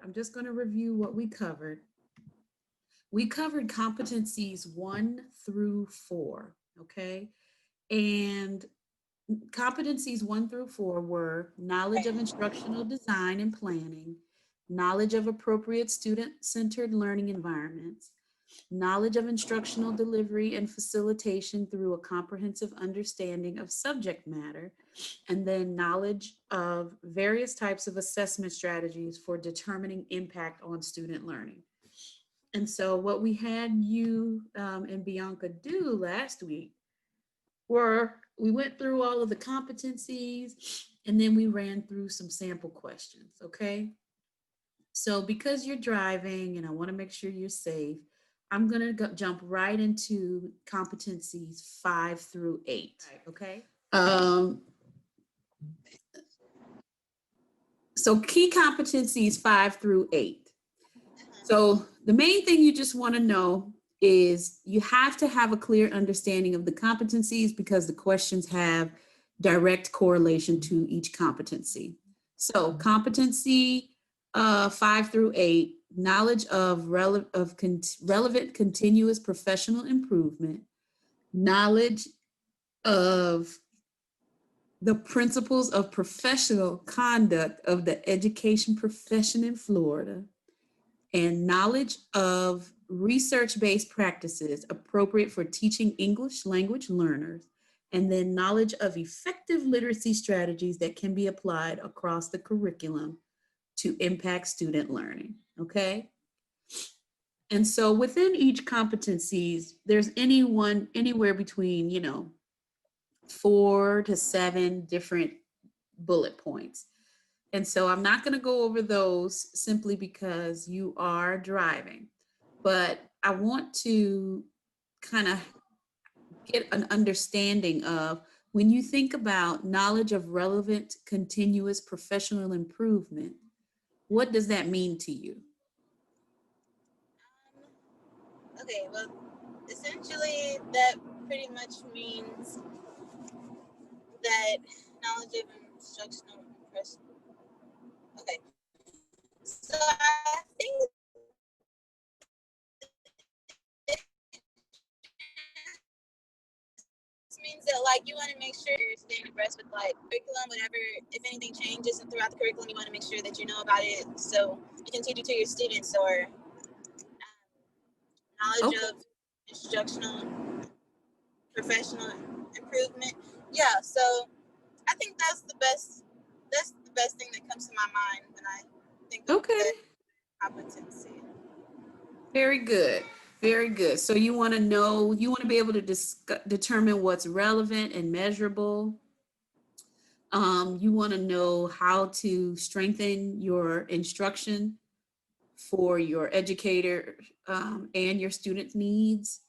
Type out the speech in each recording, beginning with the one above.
I'm just going to review what we covered. We covered competencies 1 through 4, okay? And competencies 1 through 4 were knowledge of instructional design and planning, knowledge of appropriate student-centered learning environments, knowledge of instructional delivery and facilitation through a comprehensive understanding of subject matter, and then knowledge of various types of assessment strategies for determining impact on student learning. And so what we had you and Bianca do last week were we went through all of the competencies and then we ran through some sample questions, okay? So because you're driving and I want to make sure you're safe, I'm going to jump right into competencies 5 through 8, okay? So key competencies 5 through 8. So the main thing you just want to know is you have to have a clear understanding of the competencies because the questions have direct correlation to each competency. So competency 5 through 8, knowledge of relevant continuous professional improvement, knowledge of the principles of professional conduct of the education profession in Florida, and knowledge of research-based practices appropriate for teaching English language learners, and then knowledge of effective literacy strategies that can be applied across the curriculum to impact student learning, okay? And so within each competencies, there's anywhere between, 4 to 7 different bullet points. And so I'm not going to go over those simply because you are driving, but I want to kind of get an understanding of when you think about knowledge of relevant continuous professional improvement, what does that mean to you? Okay, well, essentially that pretty much means that knowledge of instructional impression. Okay, so I think this means that like you want to make sure you're staying abreast with like curriculum, whatever, if anything changes and throughout the curriculum, you want to make sure that you know about it so you can teach it to your students, or knowledge of instructional professional improvement. Yeah, so I think that's the best thing that comes to my mind when I think of that competency. Very good. Very good. So you want to be able to determine what's relevant and measurable. You want to know how to strengthen your instruction for your educator and your student needs.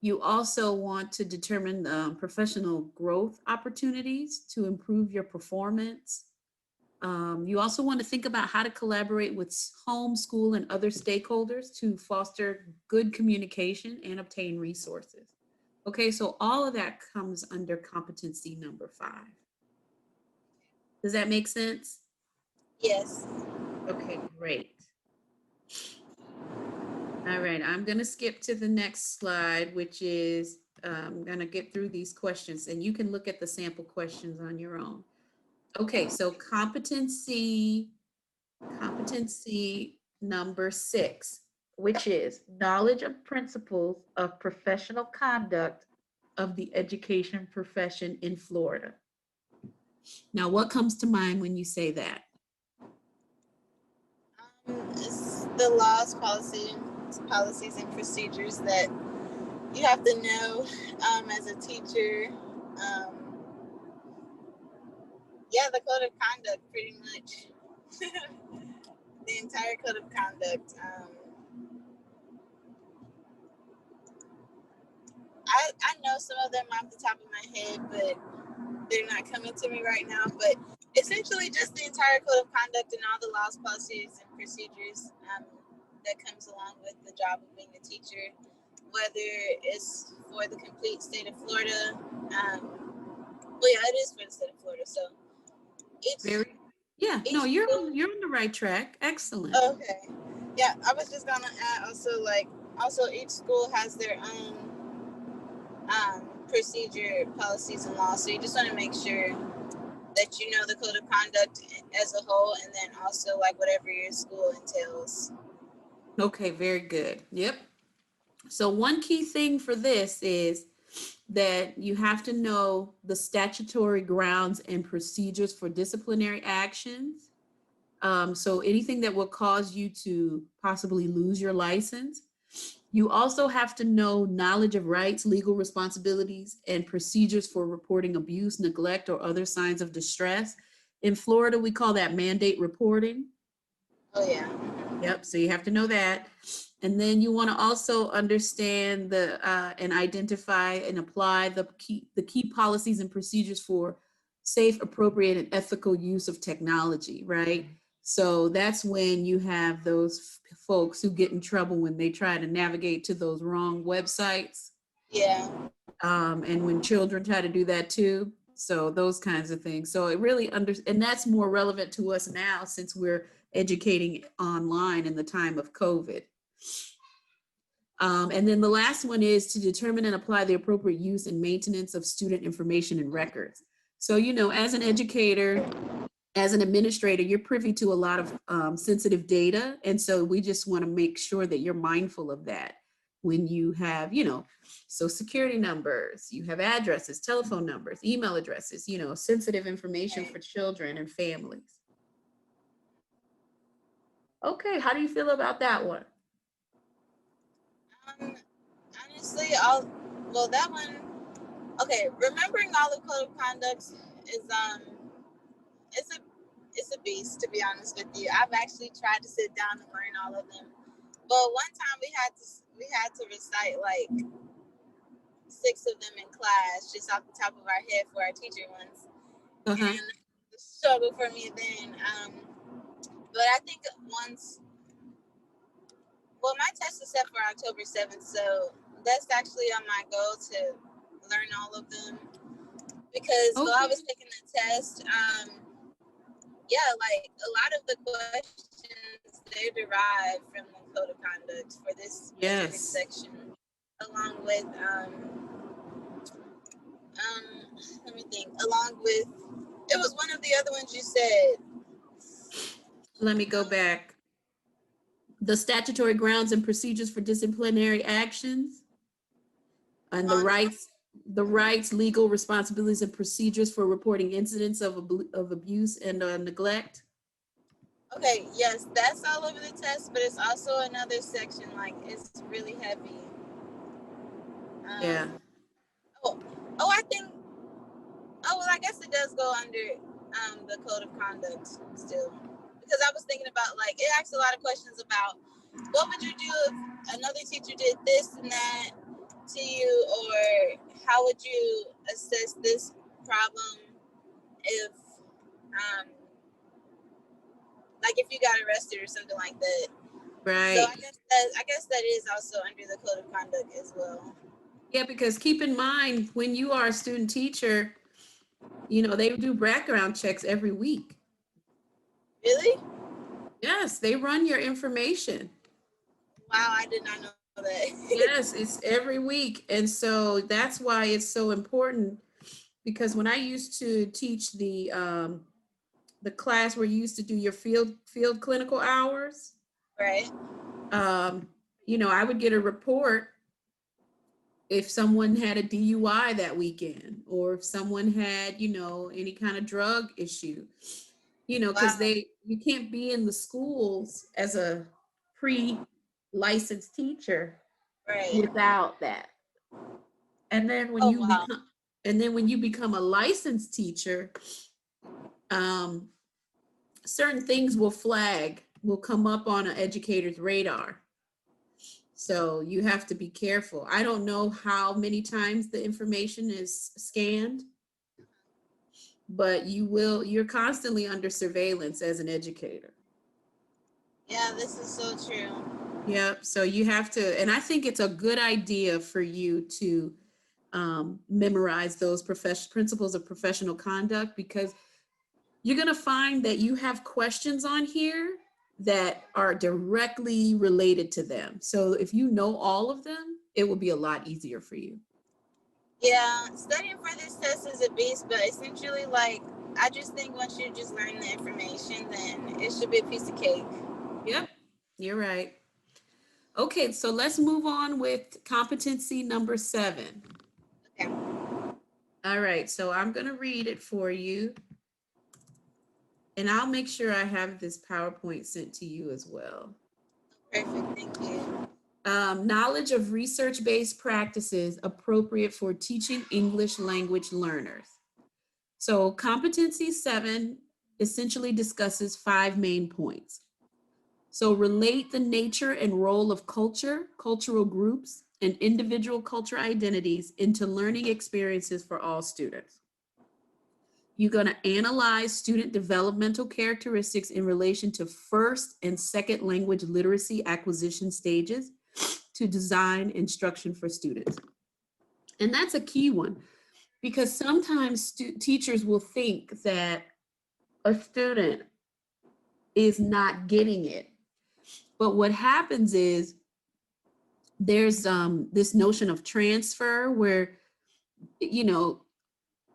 You also want to determine professional growth opportunities to improve your performance. You also want to think about how to collaborate with home, school, and other stakeholders to foster good communication and obtain resources. Okay, so all of that comes under competency number 5. Does that make sense? Yes. Okay, great. All right, I'm going to skip to the next slide, which is I'm going to get through these questions, and you can look at the sample questions on your own. Okay, so competency number 6, which is knowledge of principles of professional conduct of the education profession in Florida. Now, what comes to mind when you say that? It's the laws, policies, and procedures that you have to know as a teacher. Yeah, the code of conduct, pretty much. The entire code of conduct. I know some of them off the top of my head, but they're not coming to me right now. But Essentially just the entire code of conduct and all the laws, policies, and procedures that comes along with the job of being a teacher, whether it's for the complete state of Florida. Well, yeah, it is for the state of Florida. So each Yeah, no, each you're school, on the right track. Excellent. okay. Yeah, I was just gonna add also, like, also each school has their own procedure, policies, and laws. So you just want to make sure that you know the code of conduct as a whole, and then also like whatever your school entails. Okay, very good. Yep. So one key thing for this is that you have to know the statutory grounds and procedures for disciplinary actions. So anything that will cause you to possibly lose your license. You also have to know knowledge of rights, legal responsibilities, and procedures for reporting abuse, neglect, or other signs of distress. In Florida, we call that mandate reporting. Oh yeah. Yep, so you have to know that. And then you want to also understand the and identify and apply the key policies and procedures for safe, appropriate, and ethical use of technology, right? So that's when you have those folks who get in trouble when they try to navigate to those wrong websites. Yeah. And when children try to do that too. So those kinds of things. So it really and that's more relevant to us now since we're educating online in the time of COVID. And then the last one is to determine and apply the appropriate use and maintenance of student information and records. So, you know, as an educator, as an administrator, you're privy to a lot of sensitive data. And so we just want to make sure that you're mindful of that when you have, you know, social security numbers, you have addresses, telephone numbers, email addresses, you know, sensitive information for children and families. Okay, how do you feel about that one? Honestly, well, that one. Okay, remembering all the code of conduct is it's a it's a beast, to be honest with you. I've actually tried to sit down and learn all of them, but one time we had to recite like 6 of them in class just off the top of our head for our teacher once, Uh-huh. and the struggle for me then. But I think once, well, my test is set for October 7th, so that's actually on my goal to learn all of them. Because while I was taking the test, yeah, like a lot of the questions, they're derived from the code of conduct for this specific section, along with let me think, along with, it was one of the other ones you said. Let me go back. The statutory grounds and procedures for disciplinary actions and the rights, legal responsibilities, and procedures for reporting incidents of abuse and neglect. Okay, yes, that's all over the test, but it's also another section, like it's really heavy. Yeah. Oh, I think, oh, well, I guess it does go under the code of conduct still. Because I was thinking about, like, it asks a lot of questions about what would you do if another teacher did this and that to you, or how would you assess this problem if, like, if you got arrested or something like that. Right. So I guess that is also under the code of conduct as well. Yeah, because keep in mind when you are a student teacher, you know, they do background checks every week. Really? Yes, they run your information. Wow, I did not know that. Yes, it's every week. And so that's why it's so important, because when I used to teach the class where you used to do your field clinical hours, Right. You know, I would get a report if someone had a DUI that weekend, or if someone had, you know, any kind of drug issue, you know, because Wow. you can't be in the schools as a pre-licensed teacher Right. without that. And then when Oh, you wow. become a licensed teacher, certain things will come up on an educator's radar. So you have to be careful. I don't know how many times the information is scanned, but you're constantly under surveillance as an educator. Yeah, this is so true. Yep. So you have to, and I think it's a good idea for you to memorize those principles of professional conduct, because you're going to find that you have questions on here that are directly related to them. So if you know all of them, it will be a lot easier for you. Yeah, studying for this test is a beast, but essentially, like, I just think once you just learn the information, then it should be a piece of cake. Yep, you're right. Okay, so let's move on with competency number 7. Okay, All right, so I'm going to read it for you, and I'll make sure I have this PowerPoint sent to you as well. perfect. Thank you. Knowledge of research-based practices appropriate for teaching English language learners. So competency 7 essentially discusses 5 main points. So relate the nature and role of culture, cultural groups, and individual cultural identities into learning experiences for all students. You're going to analyze student developmental characteristics in relation to first and second language literacy acquisition stages to design instruction for students. And that's a key one, because sometimes teachers will think that a student is not getting it. But what happens is there's this notion of transfer where, you know,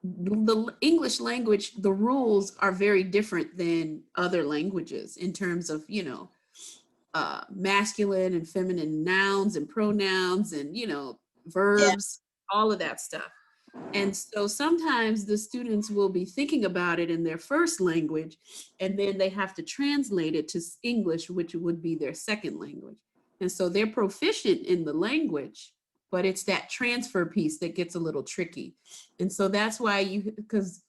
the English language, the rules are very different than other languages in terms of, masculine and feminine nouns and pronouns and, Yeah, verbs, all of that stuff. And so sometimes the students will be thinking about it in their first language, and then they have to translate it to English, which would be their second language. And so they're proficient in the language, but it's that transfer piece that gets a little tricky. And so that's why because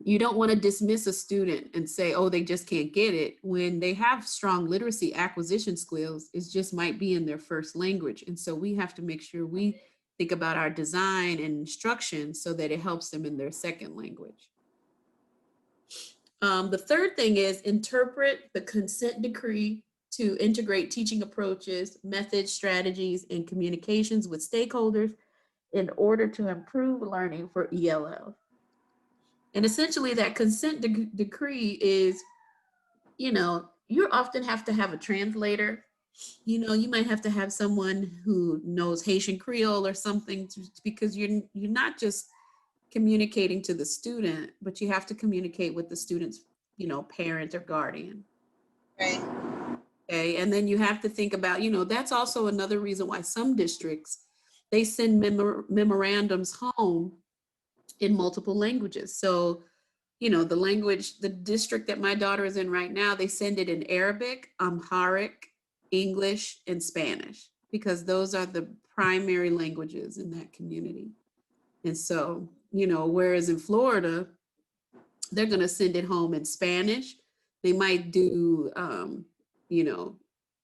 you don't want to dismiss a student and say, oh, they just can't get it, when they have strong literacy acquisition skills. It just might be in their first language. And so we have to make sure we think about our design and instruction so that it helps them in their second language. The third thing is interpret the consent decree to integrate teaching approaches, methods, strategies, and communications with stakeholders in order to improve learning for ELL. And essentially that consent decree is, you often have to have a translator. You might have to have someone who knows Haitian Creole or something because you're not just communicating to the student, but you have to communicate with the student's, parent or guardian. right. Okay. And then you have to think about, that's also another reason why some districts, they send memorandums home in multiple languages. So, the district that my daughter is in right now, they send it in Arabic, Amharic, English, and Spanish, because those are the primary languages in that community. And so, whereas in Florida, they're going to send it home in Spanish. They might do,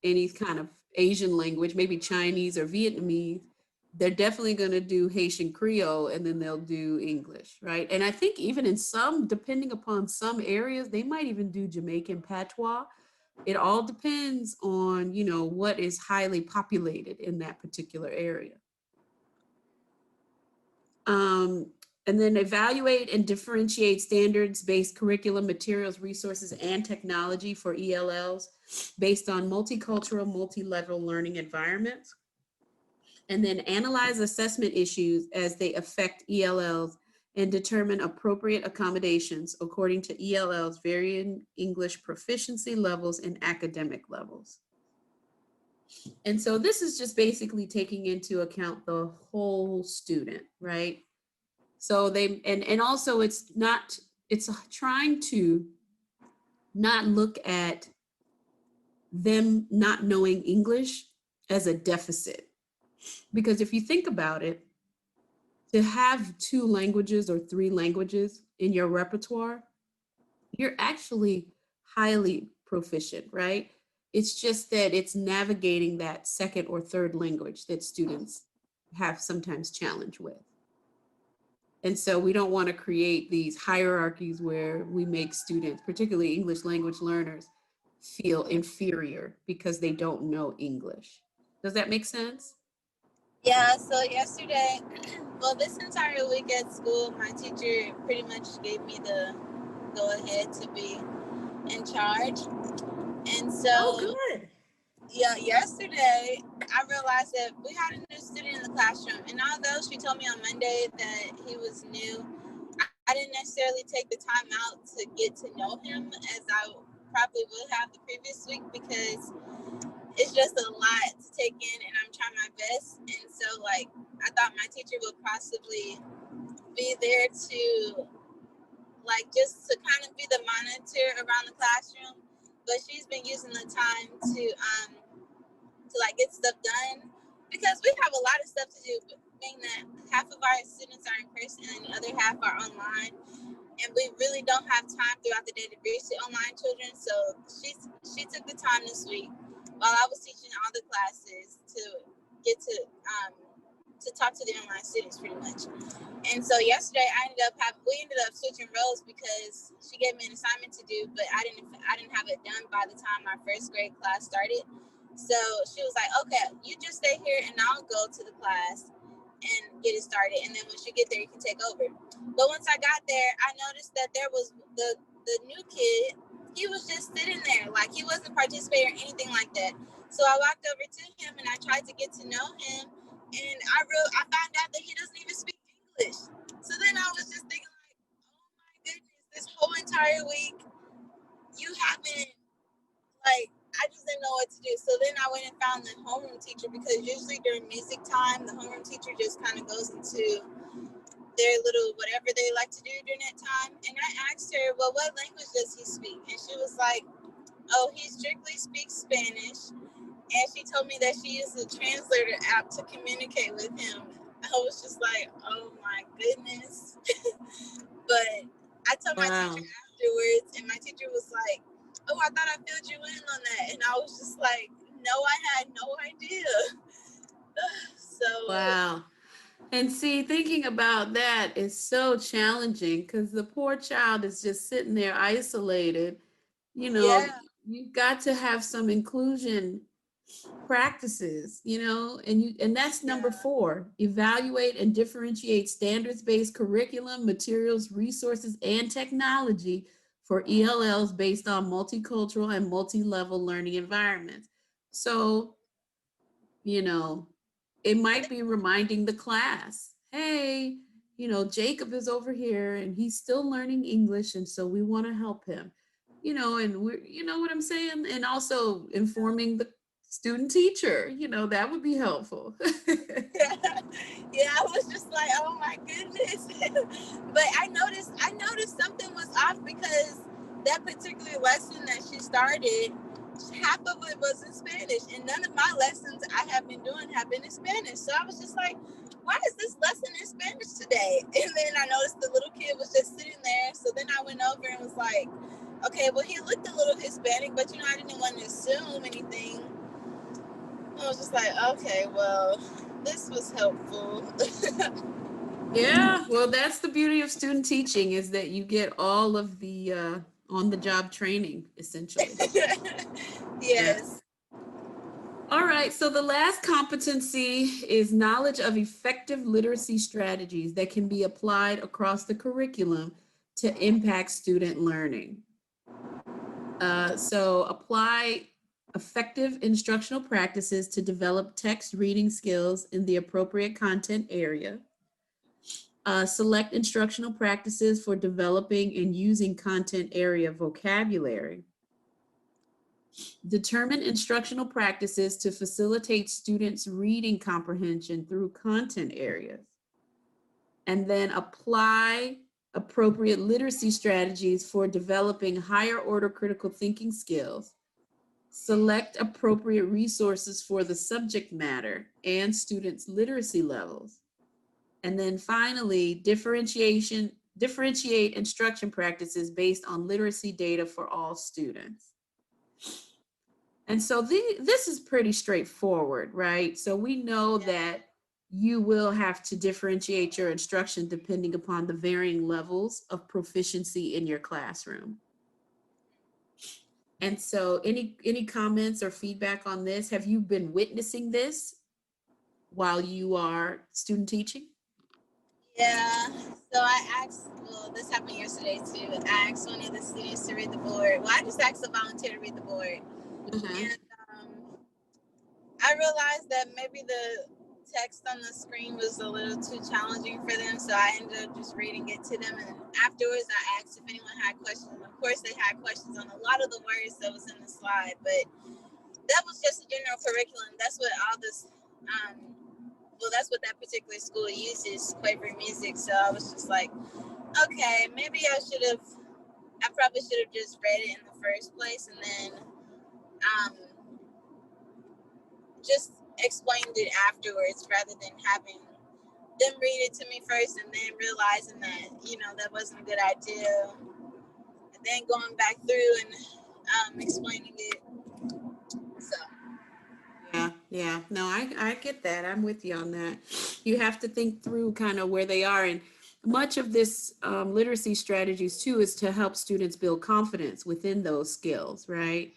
any kind of Asian language, maybe Chinese or Vietnamese. They're definitely going to do Haitian Creole, and then they'll do English, right? And I think even in some, depending upon some areas, they might even do Jamaican patois. It all depends on, what is highly populated in that particular area. And then evaluate and differentiate standards-based curriculum, materials, resources, and technology for ELLs based on multicultural, multi-level learning environments. And then analyze assessment issues as they affect ELLs and determine appropriate accommodations according to ELLs' varying English proficiency levels and academic levels. And so this is just basically taking into account the whole student, right? So and also it's trying to not look at them not knowing English as a deficit. Because if you think about it, to have 2 languages or 3 languages in your repertoire, you're actually highly proficient, right? It's just that it's navigating that second or third language that students have sometimes challenge with. And so we don't want to create these hierarchies where we make students, particularly English language learners, feel inferior because they don't know English. Does that make sense? Yeah, so yesterday, well, this entire week at school, my teacher pretty much gave me the go ahead to be in charge. And Oh, so, good. yeah, yesterday I realized that we had a new student in the classroom. And although she told me on Monday that he was new, I didn't necessarily take the time out to get to know him as I probably would have the previous week because it's just a lot to take in and I'm trying my best. And so, like, I thought my teacher would possibly be there to, like, just to kind of be the monitor around the classroom. But she's been using the time to like get stuff done because we have a lot of stuff to do, but being that half of our students are in person and the other half are online, and we really don't have time throughout the day to reach the online children. So she took the time this week while I was teaching all the classes to get to talk to the online students pretty much. And so yesterday we ended up switching roles because she gave me an assignment to do, but I didn't have it done by the time our first grade class started. So she was like, okay, you just stay here and I'll go to the class and get it started. And then once you get there, you can take over. But once I got there, I noticed that there was the new kid. He was just sitting there, like he wasn't participating or anything like that. So I walked over to him and I tried to get to know him. And I found out that he doesn't even speak English. So then I was just thinking like, oh my goodness, this whole entire week you haven't, like, I just didn't know what to do. So then I went and found the homeroom teacher because usually during music time, the homeroom teacher just kind of goes into their little whatever they like to do during that time. And I asked her, well, what language does he speak? And she was like, oh, he strictly speaks Spanish. And she told me that she used a translator app to communicate with him. I was just like, oh my goodness. But I told my Wow. teacher afterwards, and my teacher was like, oh, I thought I filled you in on that. And I was just like, no, I had no idea. So, Wow. And see, thinking about that is so challenging because the poor child is just sitting there isolated. You know, yeah. you've got to have some inclusion practices, and that's number Yeah. 4. Evaluate and differentiate standards-based curriculum, materials, resources, and technology for ELLs based on multicultural and multi-level learning environments. So, you know, it And might be reminding the class, hey, Jacob is over here and he's still learning English, and so we want to help him. And we're, you know what I'm saying? And also informing the student teacher, that would be helpful. yeah, I was just like, oh my goodness. But I noticed something was off because that particular lesson that she started, half of it was in Spanish, and none of my lessons I have been doing have been in Spanish. So I was just like, why is this lesson in Spanish today? And then I noticed the little kid was just sitting there. So then I went over and was like, okay, well, he looked a little Hispanic, but I didn't want to assume anything. I was just like, okay, well, this was helpful. Yeah, well, that's the beauty of student teaching, is that you get all of the on the job training, essentially. Yes. Yes. All right, so the last competency is knowledge of effective literacy strategies that can be applied across the curriculum to impact student learning. So apply effective instructional practices to develop text reading skills in the appropriate content area. Select instructional practices for developing and using content area vocabulary. Determine instructional practices to facilitate students' reading comprehension through content areas. And then apply appropriate literacy strategies for developing higher order critical thinking skills. Select appropriate resources for the subject matter and students' literacy levels. And then finally, differentiate instruction practices based on literacy data for all students. And so this is pretty straightforward, right? So we know Yeah. that you will have to differentiate your instruction depending upon the varying levels of proficiency in your classroom. And so any comments or feedback on this? Have you been witnessing this while you are student teaching? Yeah, so I asked, well, this happened yesterday too. I asked one of the students to read the board. Well, I just asked a volunteer to read the board. And I realized that maybe the text on the screen was a little too challenging for them, so I ended up just reading it to them. And afterwards, I asked if anyone had questions. Of course, they had questions on a lot of the words that was in the slide, but that was just a general curriculum. That's what all this, well, that's what that particular school uses, Quaver music. So I was just like, okay, maybe I probably should have just read it in the first place and then just explained it afterwards rather than having them read it to me first and then realizing that, that wasn't a good idea. And then going back through and explaining it. So. Yeah. No, I get that. I'm with you on that. You have to think through kind of where they are. And much of this literacy strategies too is to help students build confidence within those skills, right?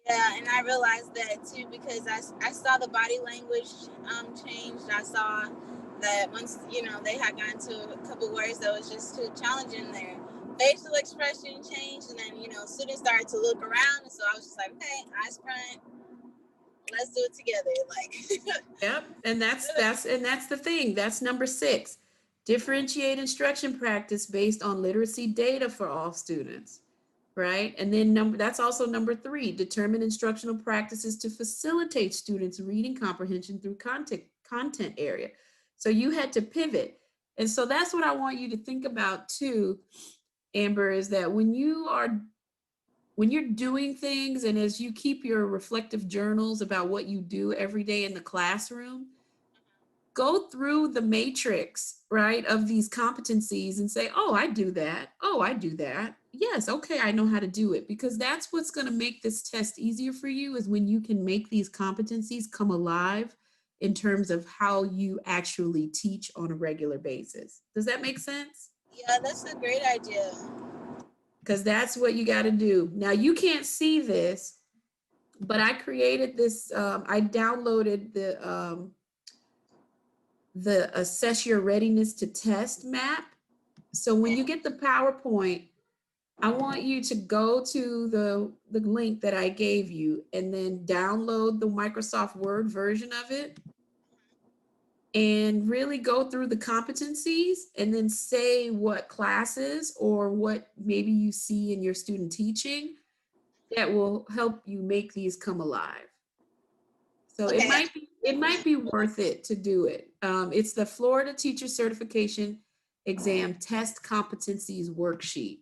Yeah, and I realized that too because I saw the body language changed. I saw that once, they had gotten to a couple words that was just too challenging, their facial expression changed, and then, students started to look around, and so I was just like, okay, eyes front, let's do it together. Like, yep. And that's the thing. That's number 6. Differentiate instruction practice based on literacy data for all students, right? And then that's also number 3, determine instructional practices to facilitate students' reading comprehension through content area. So you had to pivot. And so that's what I want you to think about too, Amber, is that when you're doing things and as you keep your reflective journals about what you do every day in the classroom, go through the matrix, right, of these competencies and say, oh, I do that. Oh, I do that. Yes, okay, I know how to do it. Because that's what's going to make this test easier for you is when you can make these competencies come alive in terms of how you actually teach on a regular basis. Does that make sense? Yeah, that's a great idea. Because that's what you got to do. Now, you can't see this, but I created this, I downloaded the assess your readiness to test map. So when you get the PowerPoint, I want you to go to the link that I gave you and then download the Microsoft Word version of it and really go through the competencies and then say what classes or what maybe you see in your student teaching that will help you make these come alive. So Okay. it might be worth it to do it. It's the Florida Teacher Certification Exam Test Competencies Worksheet.